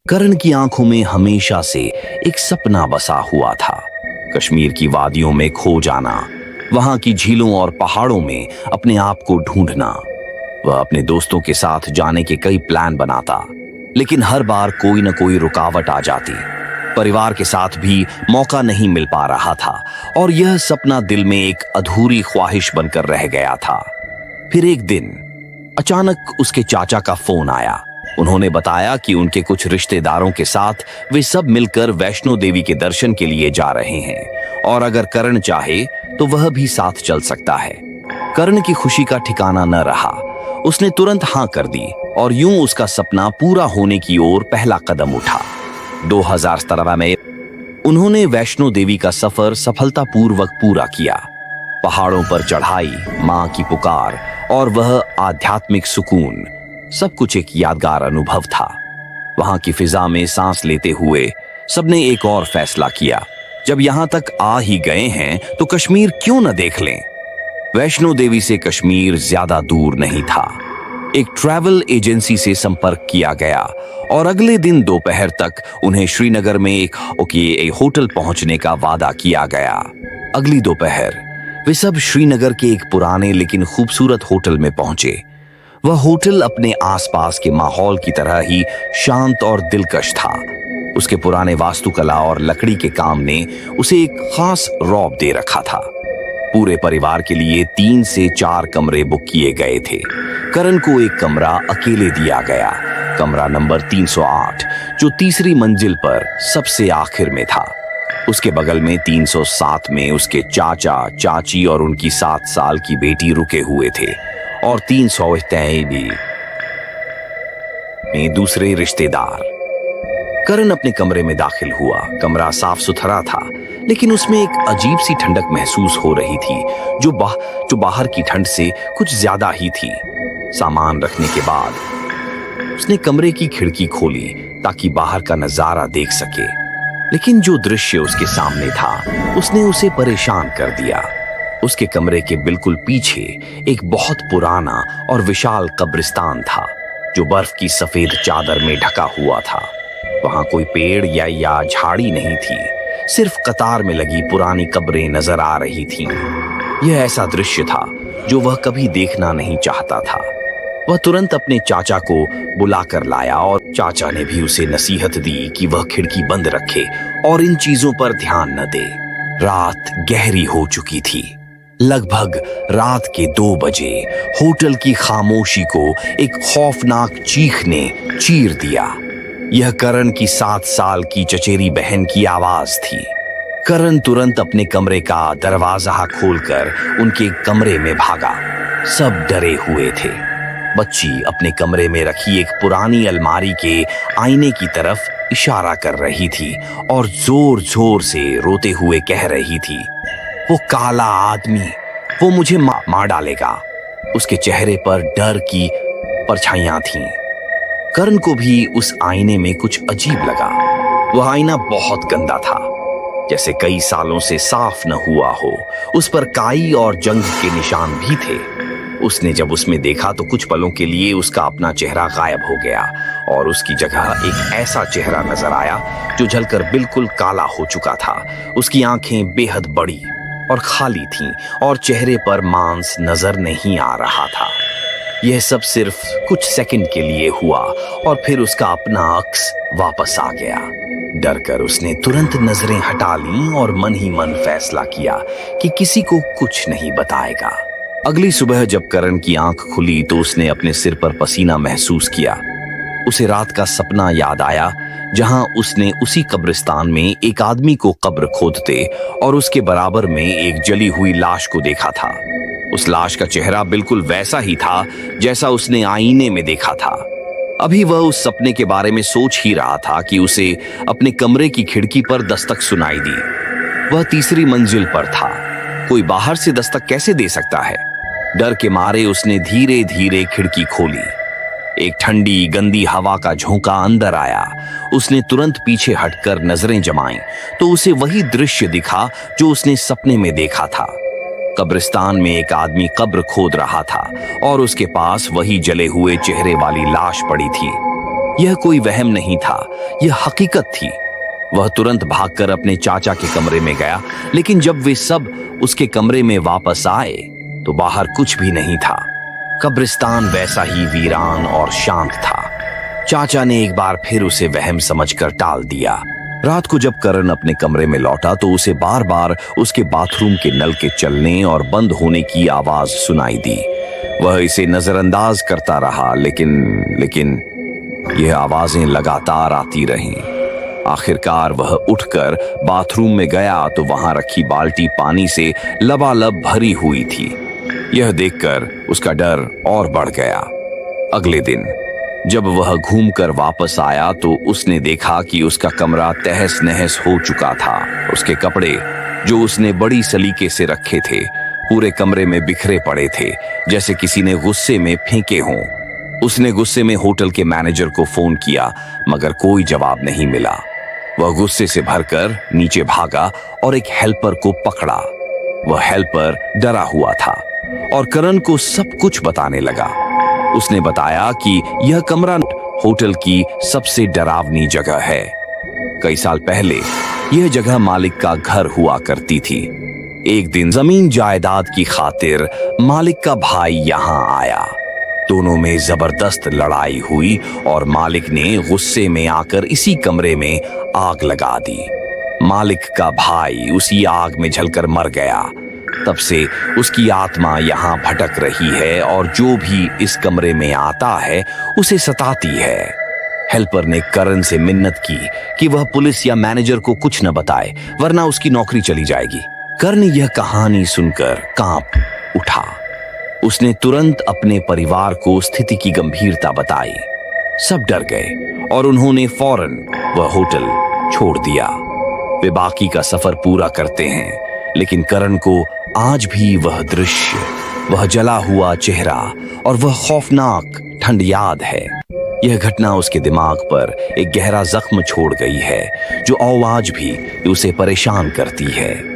करण की आंखों में हमेशा से एक सपना बसा हुआ था। कश्मीर की वादियों में खो जाना, वहां की झीलों और पहाड़ों में अपने आप को ढूंढना। वह अपने दोस्तों के साथ जाने के कई प्लान बनाता, लेकिन हर बार कोई न कोई रुकावट आ जाती। परिवार के साथ भी मौका नहीं मिल पा रहा था और यह सपना दिल में एक अधूरी ख्वाहिश बनकर रह गया था। फिर एक दिन अचानक उसके चाचा का फोन आया। उन्होंने बताया कि उनके कुछ रिश्तेदारों के साथ वे सब मिलकर वैष्णो देवी के दर्शन के लिए जा रहे हैं और अगर करण चाहे तो वह भी साथ चल सकता है। करण की खुशी का ठिकाना न रहा। उसने तुरंत हाँ कर दी और यूं उसका सपना पूरा होने की ओर पहला कदम उठा। 2017 में उन्होंने वैष्णो देवी का सफर सफलतापूर्वक पूरा किया। पहाड़ों पर चढ़ाई, मां की पुकार और वह आध्यात्मिक सुकून, सब कुछ एक यादगार अनुभव था। वहां की फिजा में सांस लेते हुए सबने एक और फैसला किया, जब यहां तक आ ही गए हैं तो कश्मीर क्यों न देख लें। वैष्णो देवी से कश्मीर ज्यादा दूर नहीं था। एक ट्रैवल एजेंसी से संपर्क किया गया और अगले दिन दोपहर तक उन्हें श्रीनगर में एक होटल पहुंचने का वादा किया गया। अगली दोपहर वे सब श्रीनगर के एक पुराने लेकिन खूबसूरत होटल में पहुंचे। वह होटल अपने आसपास के माहौल की तरह ही शांत और दिलकश था। उसके पुराने वास्तुकला और लकड़ी के काम ने उसे एक खास रौब दे रखा था। पूरे परिवार के लिए 3 से 4 कमरे बुक किए गए थे। करण को एक कमरा अकेले दिया गया, कमरा नंबर 308, जो तीसरी मंजिल पर सबसे आखिर में था। उसके बगल में 307 में उसके चाचा, चाची और उनकी 7 साल की बेटी रुके हुए थे और 303 में दूसरे रिश्तेदार। करण अपने कमरे में दाखिल हुआ। कमरा साफ सुथरा था, लेकिन उसमें एक अजीब सी ठंडक महसूस हो रही थी, जो बाहर की ठंड से कुछ ज्यादा ही थी। सामान रखने के बाद उसने कमरे की खिड़की खोली ताकि बाहर का नजारा देख सके, लेकिन जो दृश्य उसके सामने था उसने उसे परेशान कर दिया। उसके कमरे के बिल्कुल पीछे एक बहुत पुराना और विशाल कब्रिस्तान था, जो बर्फ की सफेद चादर में ढका हुआ था। वहां कोई पेड़ या झाड़ी नहीं थी, सिर्फ कतार में लगी पुरानी कब्रें नजर आ रही थीं। यह ऐसा दृश्य था जो वह कभी देखना नहीं चाहता था। वह तुरंत अपने चाचा को बुलाकर लाया और चाचा ने भी उसे नसीहत दी कि वह खिड़की बंद रखे और इन चीजों पर ध्यान न दे। रात गहरी हो चुकी थी। लगभग रात के 2 बजे होटल की खामोशी को एक खौफनाक चीख ने चीर दिया। यह करण की 7 साल की चचेरी बहन की आवाज थी। करण तुरंत अपने कमरे का दरवाजा खोलकर उनके कमरे में भागा। सब डरे हुए थे। बच्ची अपने कमरे में रखी एक पुरानी अलमारी के आईने की तरफ इशारा कर रही थी और जोर जोर से रोते हुए कह रही थी, वो काला आदमी, वो मुझे मार डालेगा। उसके चेहरे पर डर की परछाइयां थीं। करण को भी उस आईने में कुछ अजीब लगा। वह आईना बहुत गंदा था, जैसे कई सालों से साफ न हुआ हो। उस पर काई और जंग के निशान भी थे। उसने जब उसमें देखा तो कुछ पलों के लिए उसका अपना चेहरा गायब हो गया और उसकी जगह एक ऐसा चेहरा नजर आया जो जलकर बिल्कुल काला हो चुका था। उसकी आंखें बेहद बड़ी और खाली थीं और चेहरे पर मांस नजर नहीं आ रहा था। यह सब सिर्फ कुछ सेकंड के लिए हुआ और फिर उसका अपना अक्स वापस आ गया। डरकर उसने तुरंत नजरें हटा लीं और मन ही मन फैसला किया कि किसी को कुछ नहीं बताएगा। अगली सुबह जब करण की आंख खुली तो उसने अपने सिर पर पसीना महसूस किया। उसे रात का सपना याद आया जहां उसने उसी कब्रिस्तान में एक आदमी को कब्र खोदते और उसके बराबर में एक जली हुई लाश को देखा था। उस लाश का चेहरा बिल्कुल वैसा ही था जैसा उसने आईने में देखा था। अभी वह उस सपने के बारे में सोच ही रहा था कि उसे अपने कमरे की खिड़की पर दस्तक सुनाई दी। वह तीसरी मंजिल पर था। कोई बाहर से दस्तक कैसे दे सकता है? डर के मारे उसने धीरे धीरे खिड़की खोली। एक ठंडी गंदी हवा का झोंका अंदर आया। उसने तुरंत पीछे हटकर नजरें जमाईं तो उसे वही दृश्य दिखा जो उसने सपने में देखा था। कब्रिस्तान में एक आदमी कब्र खोद रहा था और उसके पास वही जले हुए चेहरे वाली लाश पड़ी थी। यह कोई वहम नहीं था, यह हकीकत थी। वह तुरंत भागकर अपने चाचा के कमरे में गया, लेकिन जब वे सब उसके कमरे में वापस आए तो बाहर कुछ भी नहीं था। कब्रिस्तान वैसा ही वीरान और शांत था। चाचा ने एक बार फिर उसे वहम समझकर टाल दिया। रात को जब करण अपने कमरे में लौटा तो उसे बार बार उसके बाथरूम के नल के चलने और बंद होने की आवाज सुनाई दी। वह इसे नजरअंदाज करता रहा, लेकिन यह आवाजें लगातार आती रहीं। आखिरकार वह उठकर बाथरूम में गया तो वहां रखी बाल्टी पानी से लबालब भरी हुई थी। यह देखकर उसका डर और बढ़ गया। अगले दिन जब वह घूमकर वापस आया तो उसने देखा कि उसका कमरा तहस नहस हो चुका था। उसके कपड़े जो उसने बड़ी सलीके से रखे थे पूरे कमरे में बिखरे पड़े थे, जैसे किसी ने गुस्से में फेंके हों। उसने गुस्से में होटल के मैनेजर को फोन किया, मगर कोई जवाब नहीं मिला। वह गुस्से से भरकर नीचे भागा और एक हेल्पर को पकड़ा। वह हेल्पर डरा हुआ था और करण को सब कुछ बताने लगा। उसने बताया कि यह कमरा होटल की सबसे डरावनी जगह है। कई साल पहले यह जगह मालिक का घर हुआ करती थी। एक दिन जमीन जायदाद की खातिर मालिक का भाई यहां आया। दोनों में जबरदस्त लड़ाई हुई और मालिक ने गुस्से में आकर इसी कमरे में आग लगा दी। मालिक का भाई उसी आग में जलकर मर गया। तब से उसकी आत्मा यहाँ भटक रही है और जो भी इस कमरे में आता है उसे सताती है। हेल्पर ने करण से मिन्नत की कि वह पुलिस या मैनेजर को कुछ न बताए, वरना उसकी नौकरी चली जाएगी। करण यह कहानी सुनकर कांप उठा। उसने तुरंत अपने परिवार को स्थिति की गंभीरता बताई। सब डर गए और उन्होंने फौरन वह होटल छोड़ दिया। वे बाकी का सफर पूरा करते हैं, लेकिन करण को आज भी वह दृश्य, वह जला हुआ चेहरा और वह खौफनाक ठंड याद है। यह घटना उसके दिमाग पर एक गहरा जख्म छोड़ गई है, जो आज भी उसे परेशान करती है।